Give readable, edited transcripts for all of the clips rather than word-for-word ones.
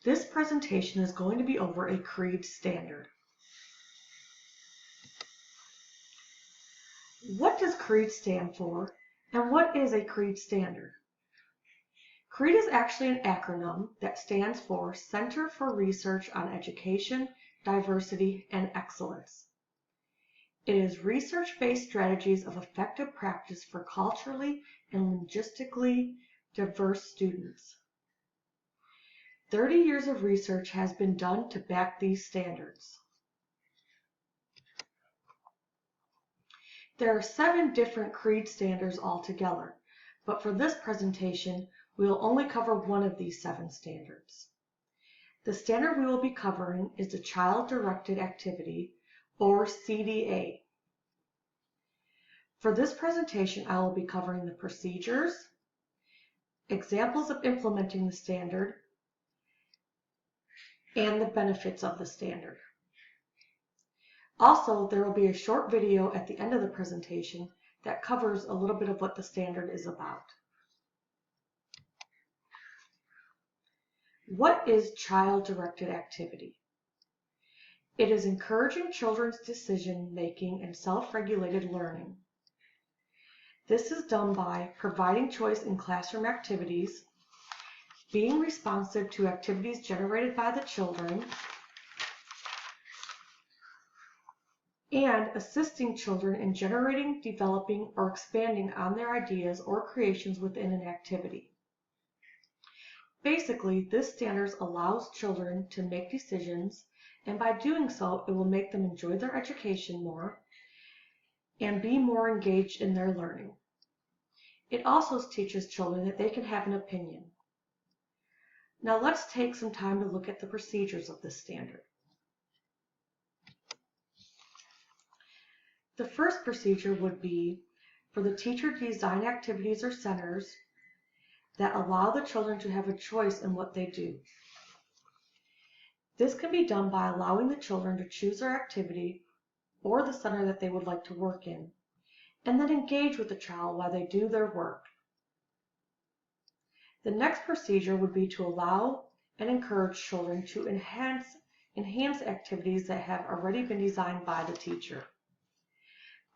This presentation is going to be over a CREED standard. What does CREED stand for, and what is a CREED standard? CREED is actually an acronym that stands for Center for Research on Education, Diversity, and Excellence. It is research-based strategies of effective practice for culturally and linguistically diverse students. 30 years of research has been done to back these standards. There are 7 different CREED standards altogether, but for this presentation, we will only cover one of these 7 standards. The standard we will be covering is the Child-Directed Activity, or CDA. For this presentation, I will be covering the procedures, examples of implementing the standard, and the benefits of the standard. Also, there will be a short video at the end of the presentation that covers a little bit of what the standard is about. What is child-directed activity? It is encouraging children's decision-making and self-regulated learning. This is done by providing choice in classroom activities, being responsive to activities generated by the children, and assisting children in generating, developing, or expanding on their ideas or creations within an activity. Basically, this standard allows children to make decisions, and by doing so, it will make them enjoy their education more and be more engaged in their learning. It also teaches children that they can have an opinion. Now let's take some time to look at the procedures of this standard. The first procedure would be for the teacher to design activities or centers that allow the children to have a choice in what they do. This can be done by allowing the children to choose their activity or the center that they would like to work in, and then engage with the child while they do their work. The next procedure would be to allow and encourage children to enhance activities that have already been designed by the teacher.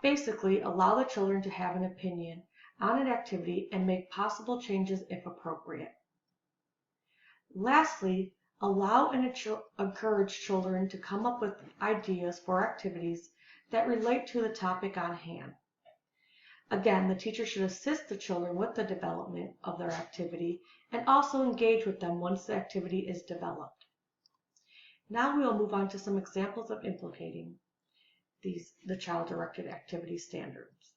Basically, allow the children to have an opinion on an activity and make possible changes if appropriate. Lastly, allow and encourage children to come up with ideas for activities that relate to the topic on hand. Again, the teacher should assist the children with the development of their activity and also engage with them once the activity is developed. Now we will move on to some examples of implementing the child-directed activity standards.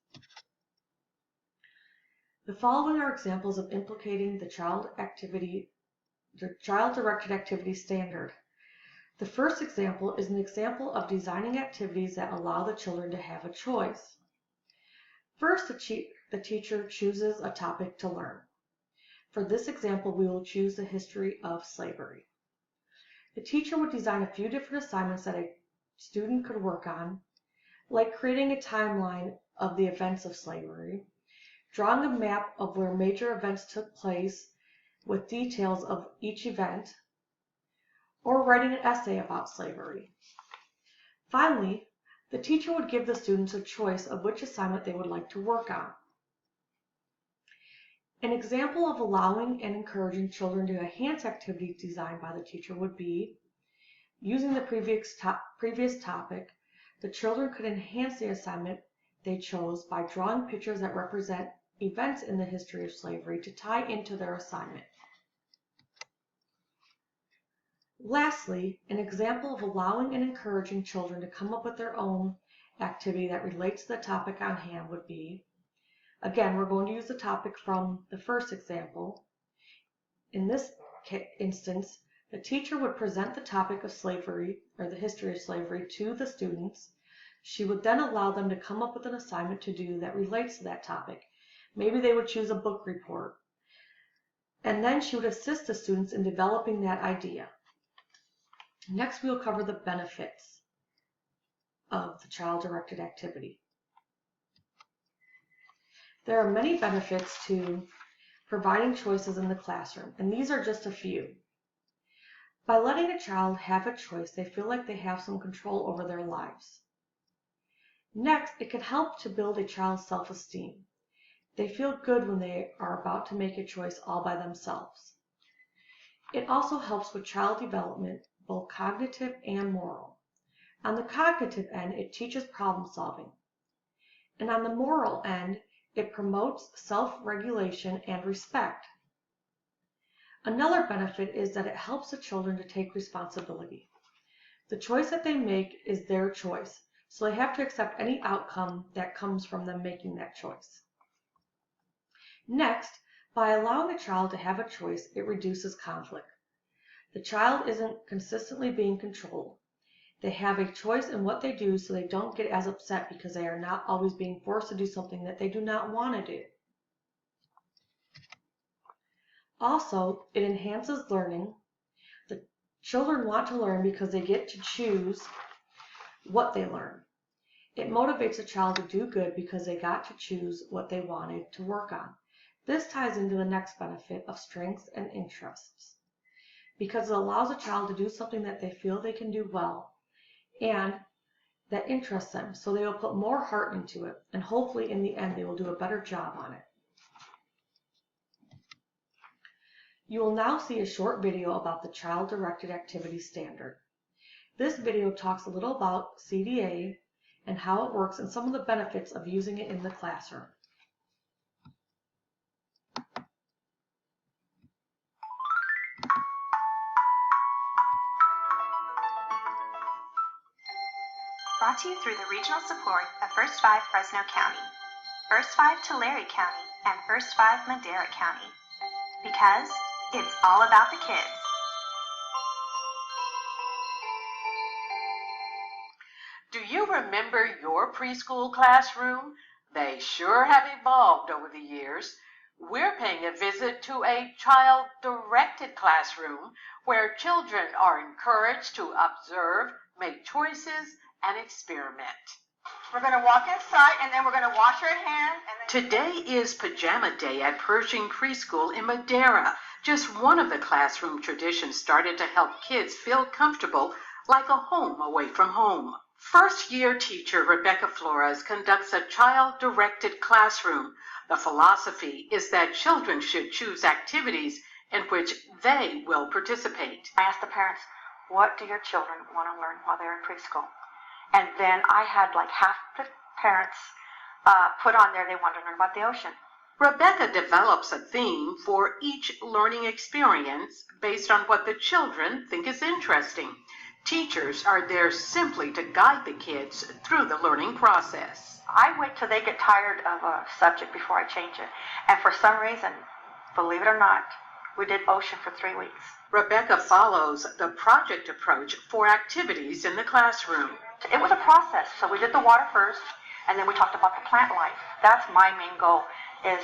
The following are examples of implicating the child-directed activity standard. The first example is an example of designing activities that allow the children to have a choice. First, the teacher chooses a topic to learn. For this example, we will choose the history of slavery. The teacher would design a few different assignments that a student could work on, like creating a timeline of the events of slavery, drawing a map of where major events took place with details of each event, or writing an essay about slavery. Finally, the teacher would give the students a choice of which assignment they would like to work on. An example of allowing and encouraging children to enhance activities designed by the teacher would be, using the previous topic, the children could enhance the assignment they chose by drawing pictures that represent events in the history of slavery to tie into their assignment. Lastly, an example of allowing and encouraging children to come up with their own activity that relates to the topic on hand would be, again, we're going to use the topic from the first example. In this instance, the teacher would present the topic of slavery, or the history of slavery, to the students. She would then allow them to come up with an assignment to do that relates to that topic. Maybe they would choose a book report. And then she would assist the students in developing that idea. Next, we will cover the benefits of the child-directed activity. There are many benefits to providing choices in the classroom, and these are just a few. By letting a child have a choice, they feel like they have some control over their lives. Next, it can help to build a child's self-esteem. They feel good when they are about to make a choice all by themselves. It also helps with child development, both cognitive and moral. On the cognitive end, it teaches problem solving. And on the moral end, it promotes self-regulation and respect. Another benefit is that it helps the children to take responsibility. The choice that they make is their choice, so they have to accept any outcome that comes from them making that choice. Next, by allowing a child to have a choice, it reduces conflict. The child isn't consistently being controlled. They have a choice in what they do, so they don't get as upset because they are not always being forced to do something that they do not want to do. Also, it enhances learning. The children want to learn because they get to choose what they learn. It motivates a child to do good because they got to choose what they wanted to work on. This ties into the next benefit of strengths and interests, because it allows a child to do something that they feel they can do well and that interests them, so they will put more heart into it, and hopefully in the end they will do a better job on it. You will now see a short video about the Child-Directed Activity Standard. This video talks a little about CDA and how it works and some of the benefits of using it in the classroom. Brought to you through the regional support of First 5 Fresno County, First 5 Tulare County, and First 5 Madera County. Because it's all about the kids. Do you remember your preschool classroom? They sure have evolved over the years. We're paying a visit to a child-directed classroom where children are encouraged to observe, make choices, and experiment. We're going to walk inside and then we're going to wash our hands. Today is Pajama Day at Pershing Preschool in Madera. Just one of the classroom traditions started to help kids feel comfortable, like a home away from home. First-year teacher Rebecca Flores conducts a child-directed classroom. The philosophy is that children should choose activities in which they will participate. I asked the parents, what do your children want to learn while they're in preschool? And then I had like half the parents put on there they want to learn about the ocean. Rebecca develops a theme for each learning experience based on what the children think is interesting. Teachers are there simply to guide the kids through the learning process. I wait till they get tired of a subject before I change it. And for some reason, believe it or not, we did ocean for 3 weeks. Rebecca follows the project approach for activities in the classroom. It was a process. So we did the water first, and then we talked about the plant life. That's my main goal, is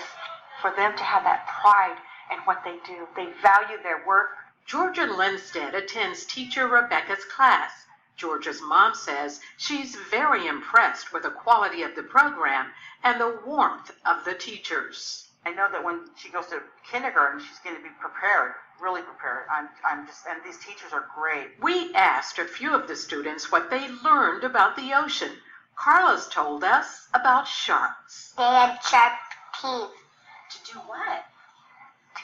for them to have that pride in what they do. They value their work. Georgia Lindstedt attends teacher Rebecca's class. Georgia's mom says she's very impressed with the quality of the program and the warmth of the teachers. I know that when she goes to kindergarten, she's going to be prepared, really prepared. And these teachers are great. We asked a few of the students what they learned about the ocean. Carlos told us about sharks. They had sharp teeth. To do what?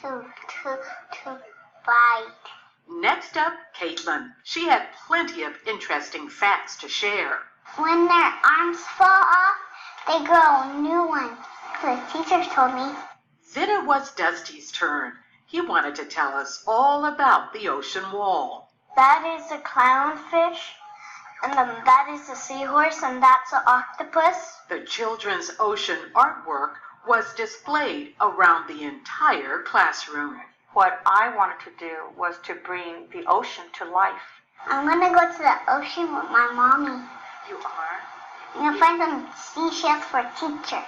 To bite. Next up, Caitlin. She had plenty of interesting facts to share. When their arms fall off, they grow new ones. The teachers told me. Then it was Dusty's turn. He wanted to tell us all about the ocean wall. That is a clownfish, and that is a seahorse, and that's an octopus. The children's ocean artwork was displayed around the entire classroom. What I wanted to do was to bring the ocean to life. I'm going to go to the ocean with my mommy. You are? I'm going to find some seashells for a teacher.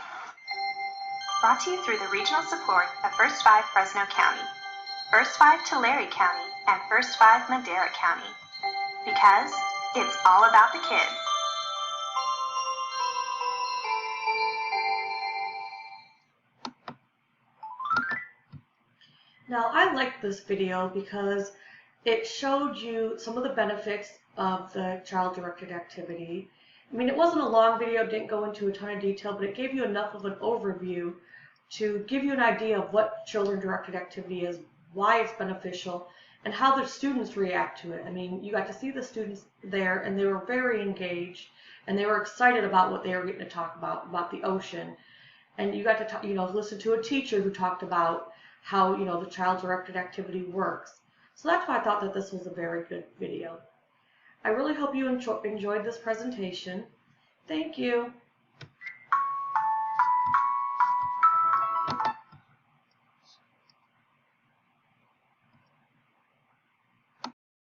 Brought to you through the regional support of First 5 Fresno County, First 5 Tulare County, and First 5 Madera County. Because it's all about the kids. Now, I like this video because It showed you some of the benefits of the child-directed activity. I mean, it wasn't a long video, didn't go into a ton of detail, but it gave you enough of an overview to give you an idea of what children-directed activity is, why it's beneficial, and how the students react to it. I mean, you got to see the students there, and they were very engaged, and they were excited about what they were getting to talk about the ocean. And you got to talk, listen to a teacher who talked about how, the child-directed activity works. So that's why I thought that this was a very good video. I really hope you enjoyed this presentation. Thank you.